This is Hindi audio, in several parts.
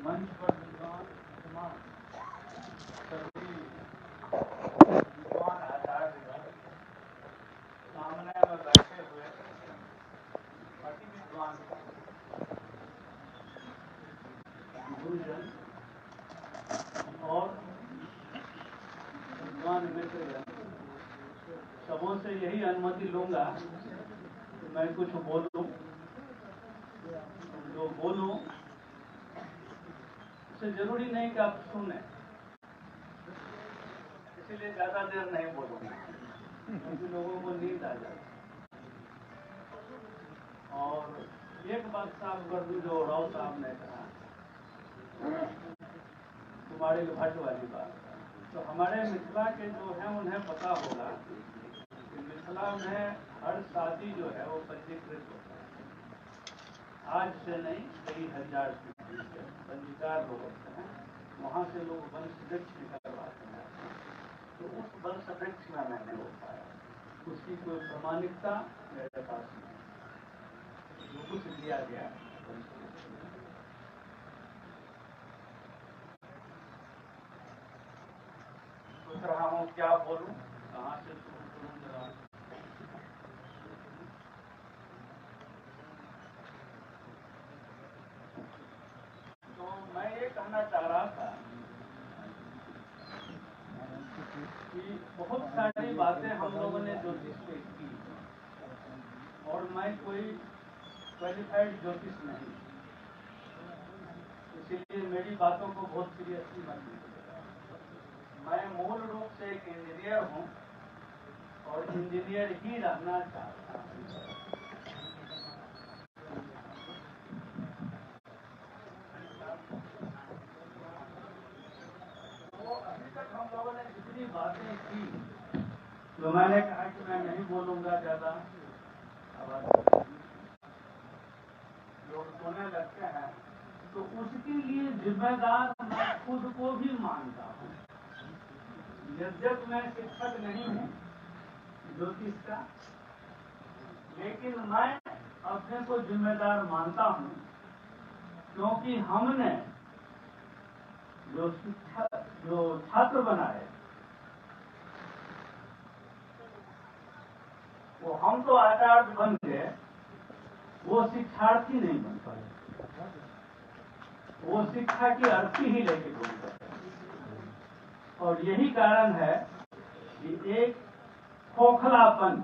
मंच पर विद्वान सभी विद्वान आचार्य सामने में बैठे हुए अति विद्वान गुरुजन और विद्वान मित्रजन, सबों से यही अनुमति लूंगा कि मैं कुछ बोलूं। जो बोलूं उससे जरूरी नहीं कि आप सुने, इसलिए ज्यादा देर नहीं बोलूंगा क्योंकि लोगों को नींद आ जाती। और एक बात साफ कर दूं, जो राव साहब ने कहा तुम्हारे घाट वाली बात, तो हमारे मिथिला के जो है उन्हें पता होगा कि मिथिला में हर शादी जो है वो पंजीकृत होता है। आज से नहीं, कई हजार पीढ़ी से पंजीकार लोग होते हैं, वहाँ से लोग वंश वृक्ष निकलवाते हैं। तो उस वंश वृक्ष में मैं नहीं हो पाया, उसकी कोई प्रमाणिकता मेरे पास नहीं। जो कुछ दिया गया सोच रहा हूँ क्या बोलूं, कहाँ से शुरू करूं जरा। तो मैं ये कहना चाह रहा था कि बहुत सारी बातें हम लोगों ने ज्योतिष पे की, और मैं कोई क्वालिफाइड ज्योतिष नहीं, इसीलिए मेरी बातों को बहुत सीरियसली मत लीजिएगा। मैं मूल रूप से एक इंजीनियर हूँ और इंजीनियर ही रहना चाहता हूँ। तो अभी तक हम लोगों ने जितनी बातें की, तो मैंने कहा कि मैं नहीं बोलूंगा ज्यादा, लोग सोने लगते हैं, तो उसके लिए जिम्मेदार मैं खुद को भी मानता हूँ। यद्यप मैं शिक्षक नहीं हूँ ज्योतिष का, लेकिन मैं अपने को जिम्मेदार मानता हूँ, क्योंकि हमने जो छात्र बनाए, वो हम तो आचार्य बन गए, वो शिक्षार्थी नहीं बन पाए, वो शिक्षा की अर्थी ही लेके घूम गए। और यही कारण है कि एक खोखलापन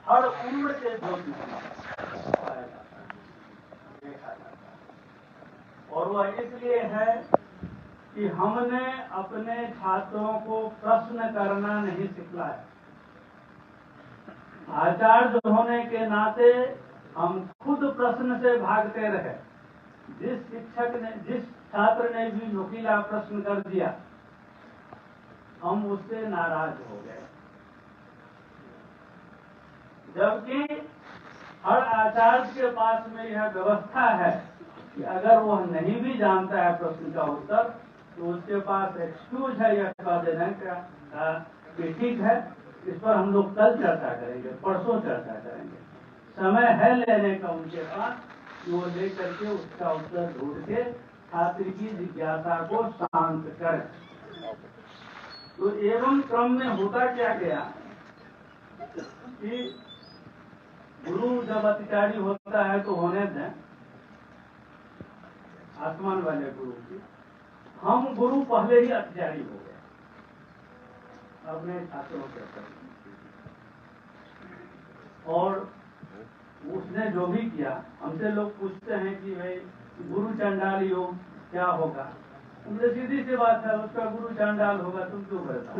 हर उम्र के ज्योतिष में पाया जाता है, देखा जाता है। और वह इसलिए है कि हमने अपने छात्रों को प्रश्न करना नहीं सिखलाया। आचार्य होने के नाते हम खुद प्रश्न से भागते रहे। जिस छात्र ने भी नुकीला प्रश्न कर दिया, हम उससे नाराज हो गए। जबकि हर आचार्य के पास में यह व्यवस्था है कि अगर वह नहीं भी जानता है प्रश्न का उत्तर, तो उसके पास एक्सक्यूज है यह कह देने का कि ठीक है, इस पर हम लोग कल चर्चा करेंगे, परसों चर्चा करेंगे। समय है लेने का उनके पास, वो लेकर के उसका उत्तर ढूंढ के छात्र की जिज्ञासा को शांत करें। तो एवं क्रम में होता क्या गया कि गुरु जब अधिकारी होता है तो होने दें, आसमान वाले गुरु की, हम गुरु पहले ही अधिकारी हो गए अपने छात्रों के प्रति। और उसने जो भी किया, हमसे लोग पूछते हैं कि भाई गुरु चंडाल योग क्या होगा, उनसे सीधी सी बात है, उसका गुरु चांडाल होगा, तुम क्यों बताओ।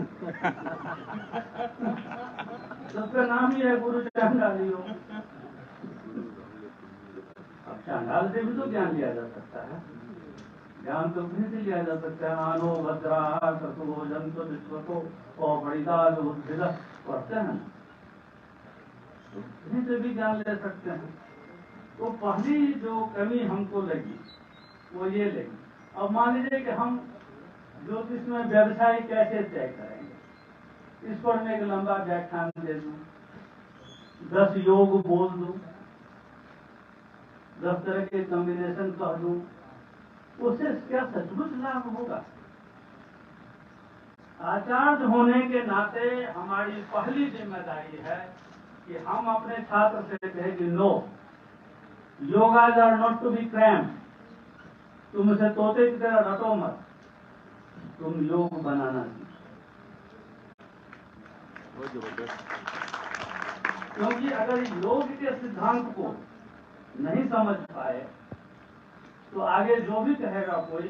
उसका नाम ही है गुरु चांडाल योग। अब चांडाल से भी तो ज्ञान लिया जा सकता है, ज्ञान तो उन्हीं से लिया जा सकता है। आनो भद्रा कसो जंतु विश्व को और बड़ीदा उद्भिद पढ़ते हैं, तो उन्हीं से भी ज्ञान ले सकते हैं। तो पहली जो कमी हमको लगी वो ये लगी। अब मान लीजिए कि हम ज्योतिष में व्यवसाय कैसे तय करेंगे, इस पर मैं एक लंबा व्याख्यान दे दूं, 10 योग बोल दूं, 10 तरह के कॉम्बिनेशन कह दूं, उससे क्या सचमुच लाभ होगा? आचार्य होने के नाते हमारी पहली जिम्मेदारी है कि हम अपने छात्र से कहें कि no, yogas are not to be cram. तुम उसे तोते की तरह रटो मत, तुम योग बनाना सीखो। क्योंकि अगर योग के सिद्धांत को नहीं समझ पाए तो आगे जो भी कहेगा कोई,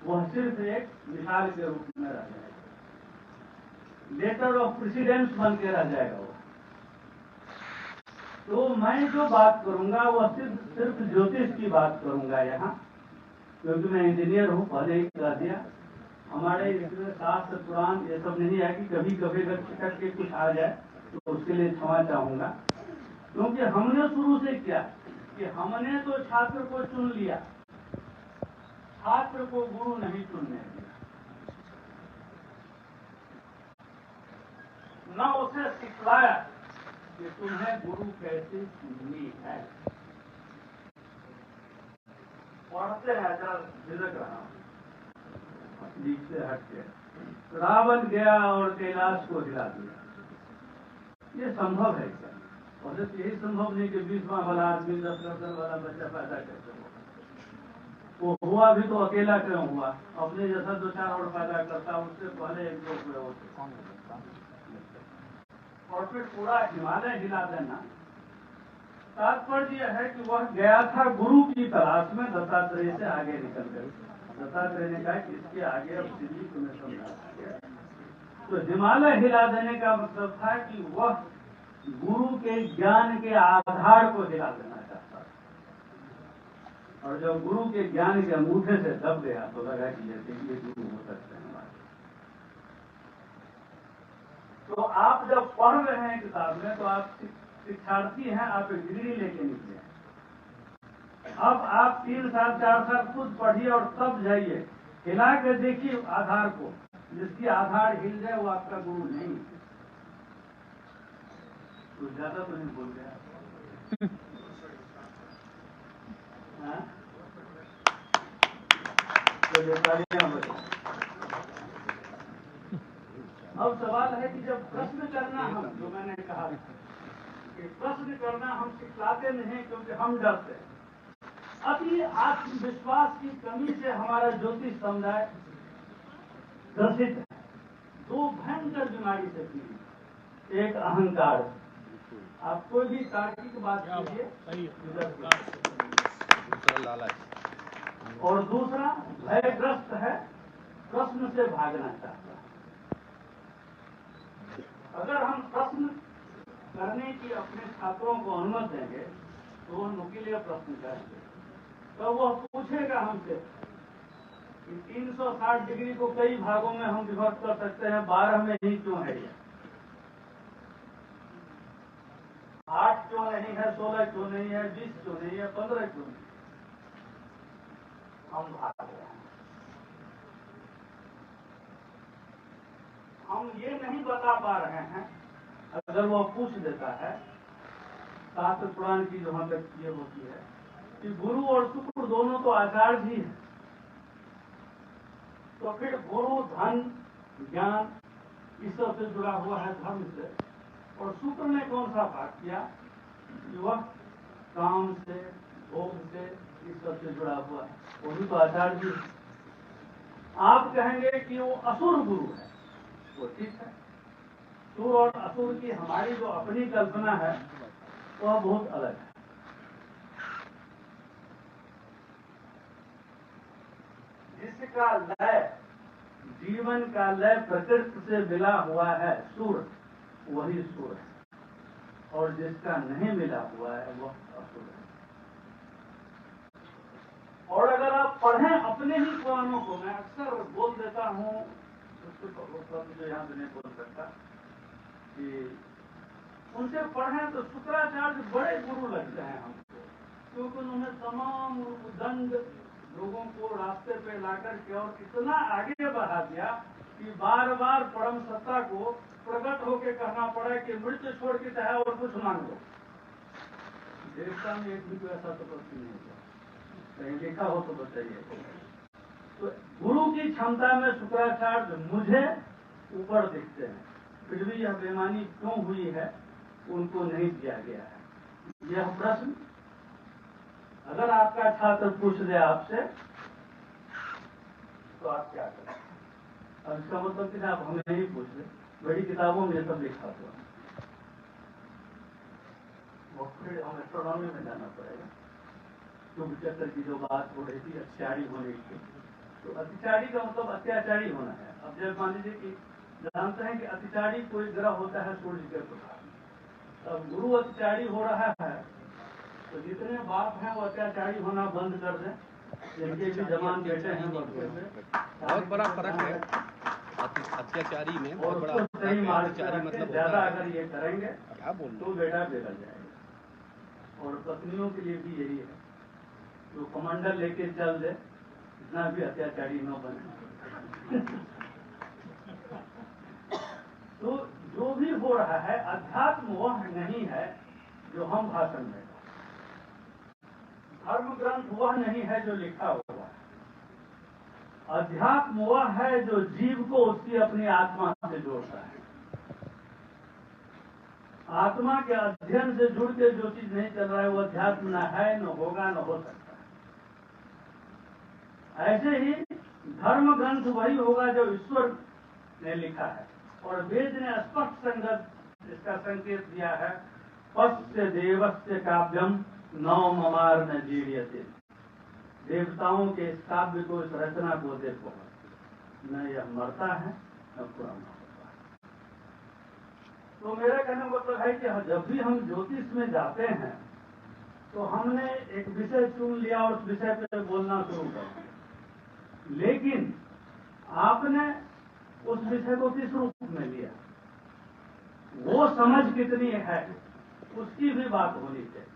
वह सिर्फ एक मिसाल के रूप में रह जाएगा, लेटर ऑफ प्रेसिडेंस बन के रह जाएगा वो। तो मैं जो बात करूंगा वह सिर्फ ज्योतिष की बात करूंगा यहाँ, क्योंकि मैं इंजीनियर हूँ, पहले ही कह दिया। हमारे इसमें शास्त्र पुराण ये सब नहीं है कि कभी कभी अगर छिटक के कुछ आ जाए तो उसके लिए क्षमा चाहूंगा। क्योंकि हमने शुरू से किया कि हमने तो छात्र को चुन लिया, छात्र को गुरु नहीं चुनने दिया। न उसे सिखलाया कि तुम्हें गुरु कैसे चुननी है। पढ़ते हैं, जरा झिझक रहा हूं, बीच से हट के। रावण गया और कैलाश को हिला दिया, ये संभव है क्या? और यही संभव नहीं कि 20वां वाला आदमी 10 वाला बच्चा पैदा करते हो। वो हुआ भी तो अकेला क्यों हुआ? अपने जैसा 2-4 और पैदा करता, उससे पहले 1-2 हुए होते, और फिर पूरा हिमालय हिला देना। तात्पर्य यह है कि वह गया था गुरु की तलाश में, दत्तात्रेय से आगे निकल गए। दत्तात्रेय ने कहा कि इसके आगे अब सीधी तुम्हें समझा। तो हिमालय हिला देने का मतलब था कि वह गुरु के ज्ञान के आधार को हिला देना चाहता था। और जब गुरु के ज्ञान के अंगूठे से दब गया तो लगा कि ये गुरु हो सकते हैं हमारे। तो आप जब पढ़ रहे हैं किताब में, तो आप शिक्षार्थी हैं, आप एक डिग्री लेके निकले। अब आप 3 साल 4 साल खुद पढ़िए और तब जाइए, हिला के देखिए आधार को। जिसकी आधार हिल जाए वो आपका गुरु नहीं। तो ज्यादा तो नहीं बोल गया। अब सवाल है कि जब प्रश्न करना, हम जो मैंने कहा कि प्रश्न करना हम सिखलाते नहीं, क्योंकि हम डरते हैं। अति आत्मविश्वास की कमी से हमारा ज्योतिष समुदाय ग्रसित है। 2 भयंकर बीमारी से पीड़ित, एक अहंकार, आप कोई भी तार्किक बात कीजिए, दूसरा लालच, और दूसरा भयग्रस्त है, प्रश्न से भागना चाहता है। अगर हम प्रश्न करने की अपने छात्रों को अनुमति देंगे तो वो नुकीले प्रश्न करेंगे। तो वह पूछेगा हमसे कि 360 डिग्री को कई भागों में हम विभक्त कर सकते हैं, 12 में ही क्यों है ये? 8 क्यों नहीं है, 16 क्यों नहीं है, 20 क्यों नहीं है, 15 क्यों नहीं? हम भाग रहे हैं। हम ये नहीं बता पा रहे हैं। अगर वो पूछ देता है, शास्त्र पुराण की जहां तक ये होती है कि गुरु और शुक्र दोनों तो आचार्य ही हैं, तो फिर गुरु धन ज्ञान इस सब से जुड़ा हुआ है, धर्म से। और शुक्र ने कौन सा भाग किया कि वह काम से, भोग से, इस सब से जुड़ा हुआ है, वो भी तो आचार्य जी। आप कहेंगे कि वो असुर गुरु है, वो ठीक है। सुर और असुर की हमारी जो अपनी कल्पना है वह बहुत अलग है। जिसका लय, जीवन का लय प्रकृति से मिला हुआ है, सुर, वही सुर है। और जिसका नहीं मिला हुआ है वह असुर है। और अगर आप पढ़ें अपने ही पुराणों को, मैं अक्सर बोल देता हूं, जो यहां से नहीं बोल सकता, कि उनसे पढ़ें तो शुक्राचार्य बड़े गुरु लगते हैं हमको, क्योंकि उन्होंने तमाम दंड लोगों को रास्ते पे लाकर के और इतना आगे बढ़ा दिया कि बार बार परम सत्ता को प्रकट होकर कहना पड़ा कि मृत्यु छोड़ के चाहे और कुछ मांग लो। देवता में एक भी ऐसा तपस्वी नहीं था। कहीं लिखा हो तो बताइए। तो गुरु की क्षमता में शुक्राचार्य मुझे ऊपर दिखते हैं, फिर भी यह बेईमानी क्यों हुई है उनको नहीं दिया गया है। यह प्रश्न अगर आपका छात्र पूछ दे आपसे तो आप क्या करें? अब इसका मतलब कि आप हमें नहीं पूछ ले, बड़ी किताबों में सब लिखा हुआ है, वो फिर हमें एस्ट्रोनॉमी में जाना पड़ेगा। क्योंकि चक्कर की जो बात हो रही थी अत्याचारी होने की, तो अत्याचारी का मतलब अत्याचारी होना है। अब जब मान लीजिए कि जानते हैं कि अत्याचारी कोई ग्रह होता है सूर्य के प्रभाव में, अब गुरु अत्याचारी हो रहा है तो जितने बाप हैं वो अत्याचारी होना बंद कर दें, जिनके भी जवान बेटे हैं बहुत बड़ा फर्क है अत्याचारी में, बहुत बड़ा सही अत्याचारी मतलब ज्यादा अगर ये करेंगे क्या बोल तो बेटा बिगड़ जाएगा। और पत्नियों के लिए भी यही है, जो कमांडर लेके चल दे इतना भी अत्याचारी न बने। तो जो भी हो रहा है अध्यात्म वह नहीं है जो हम भाषण में, धर्म ग्रंथ वह नहीं है जो लिखा हुआ है, अध्यात्म वह है जो जीव को उसकी अपनी आत्मा से जोड़ता है। आत्मा के अध्ययन से जुड़ के जो चीज नहीं चल रहा है वो अध्यात्म न है, न होगा, न हो सकता है। ऐसे ही धर्म ग्रंथ वही होगा जो ईश्वर ने लिखा है, और वेद ने स्पष्ट संगत इसका संकेत दिया है, पश्य देवस्य काव्यम नौ ममार न जीर्यते। देवताओं के इस काव्य को, इस रचना को देखो, न यह मरता है न पुराना होता है। तो मेरा कहने का मतलब है कि जब भी हम ज्योतिष में जाते हैं तो हमने एक विषय चुन लिया और उस विषय पे बोलना शुरू कर दिया, लेकिन आपने उस विषय को किस रूप में लिया, वो समझ कितनी है उसकी भी बात होनी चाहिए।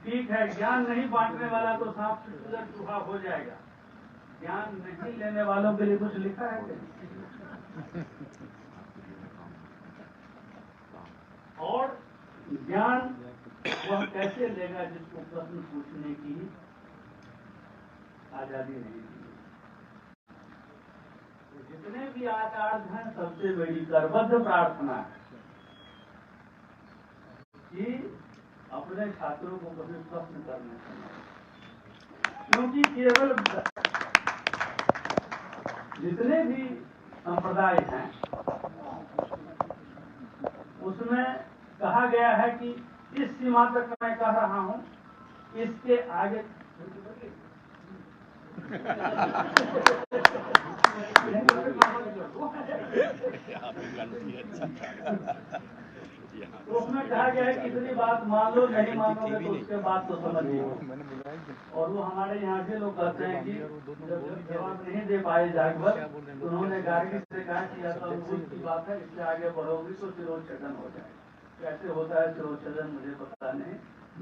ठीक है, ज्ञान नहीं बांटने वाला तो सांप से चूहा हो जाएगा, ज्ञान नहीं लेने वालों के लिए कुछ लिखा है क्या? और ज्ञान वह कैसे लेगा जिसको प्रश्न पूछने की आजादी नहीं दी। तो जितने भी आचार्य हैं सबसे बड़ी करबद्ध प्रार्थना है कि अपने छात्रों को कभी प्रश्न करने चाहिए, क्योंकि केवल जितने भी संप्रदाय हैं उसमें कहा गया है कि इस सीमा तक मैं कह रहा हूं, इसके आगे तो उसमें कहा गया है कि इतनी बात मान लो, नहीं मानोगे तो उसके बाद तो समझिए। और वो हमारे यहाँ के लोग कहते हैं कि जब जवाब नहीं दे पाए जागवत, तो उन्होंने गार्गी से कहा कि यह तो अद्भुत की बात है, इससे आगे बढ़ोगी तो सिरोच्छेदन हो जाएगा। कैसे होता है सिरोच्छेदन मुझे पता नहीं,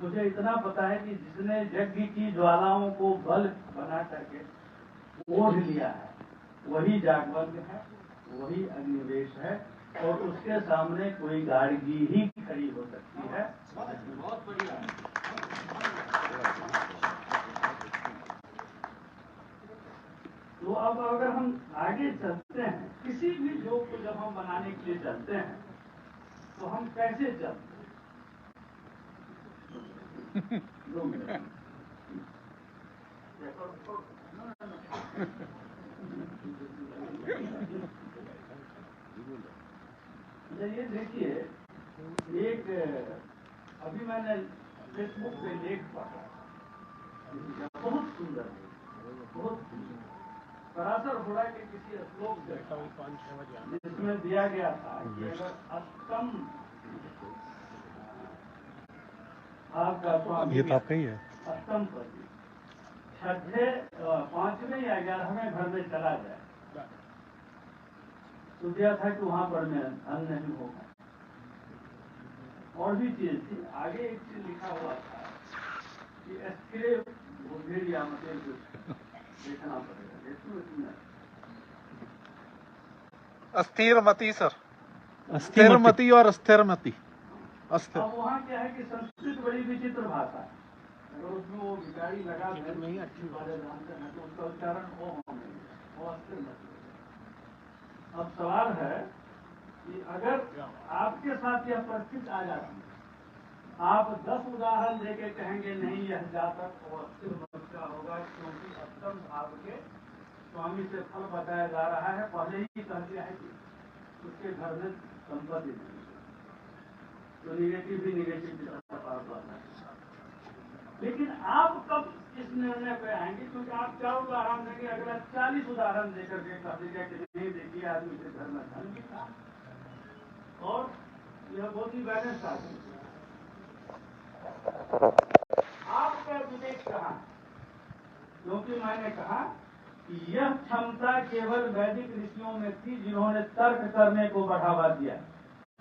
मुझे इतना पता है कि जिसने यज्ञ की ज्वालाओं को बल बना करके ओढ़ लिया है वही जागवत है, वही अग्निवेश है, और उसके सामने कोई गार्गी ही खड़ी हो सकती है। बहुत बढ़िया। तो अब अगर हम आगे चलते हैं, किसी भी योग को जब हम बनाने के लिए चलते हैं तो हम कैसे चलते हैं? ये देखिए, एक अभी मैंने फेसबुक पे लेख पढ़ा, बहुत सुंदर, बहुत सरासर हो रहा है कि किसी श्लोक से, जिसमें दिया गया था कि अगर अष्टम आपका स्वामी, ये तो आपका ही है, अष्टम पति छठे 5वें या 11वें घर में चला जाए तो दिया था कि वहां पर में धन नहीं होगा। और भी चीज थी, आगे एक चीज लिखा हुआ था कि स्थिर बुद्धि या मतलब कुछ देखना पड़ेगा, देखो अस्थिर मती सर, अस्थिर मती और अस्थिर मती। अब वहाँ क्या है कि संस्कृत बड़ी विचित्र भाषा है, अगर उसमें वो बिगाड़ी लगा वाले जानते हैं तो उसका उच्चारण ओ होने वो अस्थिर मत। अब सवाल है कि अगर आपके साथ यह परिस्थिति आ जाती है, आप 10 उदाहरण देके कहेंगे नहीं यह जातक और अस्थिर मत का होगा, क्योंकि अष्टम भाव के स्वामी से फल बताया जा रहा है, पहले ही कह दिया है कि उसके घर में संपत्ति नहीं, तो निगेटिव भी निगेटिव की तरफ पास है। लेकिन आप कब इस निर्णय पे आएंगे, क्योंकि आप 4 उदाहरण देंगे, अगला 40 उदाहरण देकर के कह दीजिए कि नहीं देखिए आदमी के घर में धन भी था और यह बहुत ही बैलेंस आदमी। आपका विवेक कहाँ है? क्योंकि मैंने कहा कि यह क्षमता केवल वैदिक ऋषियों में थी जिन्होंने तर्क करने को बढ़ावा दिया,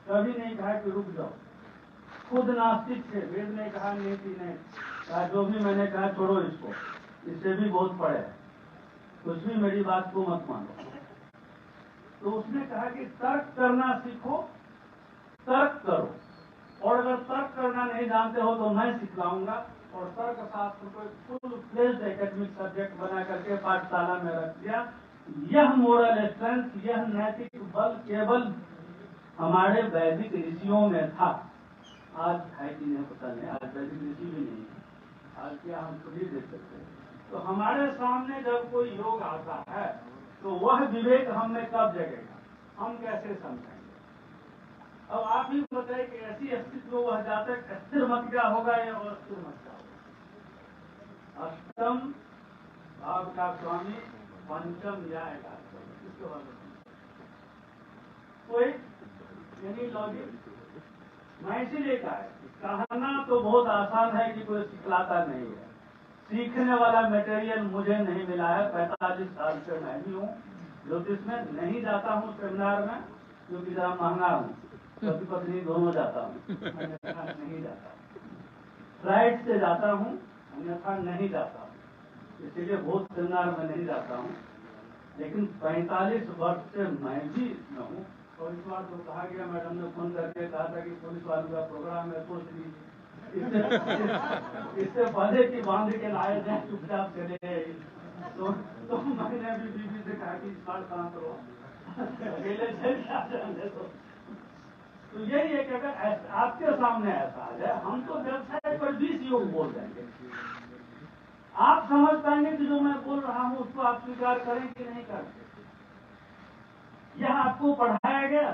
कभी नहीं कहा कि रुक जाओ। खुद नास्तिक थे, वेद ने कहा नीति ने कहा जो भी मैंने कहा छोड़ो इसको, इससे भी बहुत पड़े, कुछ भी मेरी बात को मत मानो। तो उसने कहा कि तर्क करना सीखो, तर्क करो, और अगर तर्क करना नहीं जानते हो तो मैं सिखलाऊंगा। और तर्क शास्त्र को फुल फ्लेज्ड एकेडमिक सब्जेक्ट बना करके पाठशाला में रख दिया। यह मोरल स्ट्रेंथ, यह नैतिक बल केवल हमारे वैदिक ऋषियों में था। आज है कि नहीं पता नहीं, आज वैदिक ऋषि भी नहीं है, आज क्या हम खुद ही देख सकते हैं। तो हमारे सामने जब कोई योग आता है तो वह विवेक हम में कब जगेगा, हम कैसे समझेंगे। अब आप ही बताइए कि ऐसी अस्तित्व वह जातक स्थिर मत का होगा या अस्थिर मत का होगा। अष्टम भाव का स्वामी पंचम या कोई यानी लॉजिक मैं इसीलिए कहना तो बहुत आसान है कि कोई सिखलाता नहीं है। सीखने वाला मटेरियल मुझे नहीं मिला है। 45 साल से मैं भी हूँ ज्योतिष में, नहीं जाता हूँ सेमिनार में क्योंकि जरा महंगा हूँ, पति पत्नी दोनों जाता हूँ, अन्यथा नहीं जाता हूँ। फ्लाइट से जाता हूँ, अन्यथा नहीं जाता हूँ, इसीलिए बहुत सेमिनार में नहीं जाता हूँ। लेकिन 45 वर्ष से मैं भी इसमें हूँ। और इस बार तो कहा गया, मैडम ने फोन करके कहा था कि पुलिस वालों का प्रोग्राम है, सोच लीजिए इससे पहले की बांध के लाए जाए चुपचाप चले। तो मैंने भी बीबी से कहा कि इस बार काम करो, अकेले चले तो यही है कि अगर आपके सामने ऐसा आ जाए, हम तो व्यवसाय पर 20 योग बोल देंगे, आप समझ पाएंगे कि जो मैं बोल रहा हूँ उसको आप स्वीकार करें कि नहीं करते। यह आपको पढ़ाया गया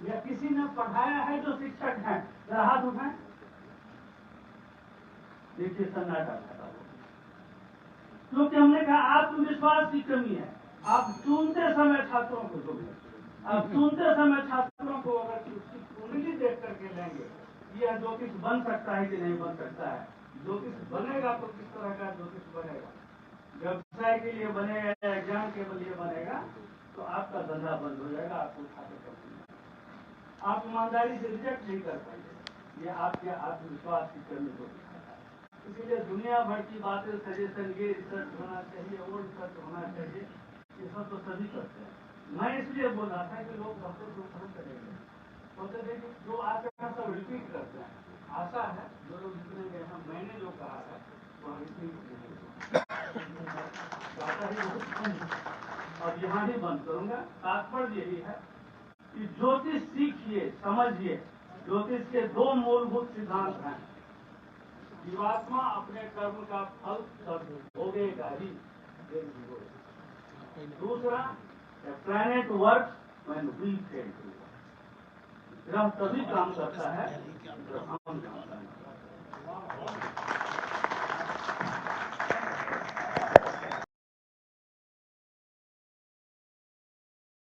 या किसी ने पढ़ाया है जो शिक्षक हैं, जरा हाथ उठाएं। देखिए सन्नाटा खड़ा हो, क्योंकि हमने कहा आत्मविश्वास की कमी है। आप चुनते समय छात्रों को आप चुनते समय छात्रों को अगर उसकी कुंडली देख करके लेंगे, यह ज्योतिष बन सकता है कि नहीं बन सकता है, ज्योतिष बनेगा तो किस तरह का ज्योतिष बनेगा, व्यवसाय के लिए बनेगा या एग्जाम के लिए बनेगा, तो आपका धंधा बंद हो जाएगा, आपको आप ईमानदारी से रिजेक्ट नहीं कर पाएंगे। ये आपके आत्मविश्वास की कमी को दिखाता है। इसीलिए दुनिया भर की बातें, सजेशन, ये रिसर्च होना चाहिए, वो रिसर्च होना चाहिए, ये सब तो सभी करते हैं। मैं इसलिए बोल रहा था कि लोग बहुत दुख करेंगे, सोचते थे कि जो आते हैं सब रिपीट करते हैं। आशा है जो लोग जितने गए हैं, मैंने जो कहा है वह रिपीट नहीं। अब यहाँ ही बंद करूंगा। तात्पर्य यही है कि ज्योतिष सीखिए, समझिए। ज्योतिष के 2 मूलभूत सिद्धांत हैं। जीवात्मा अपने कर्म का फल भोगेगा ही। दूसरा, planet work when we fail. ग्रह तभी काम करता है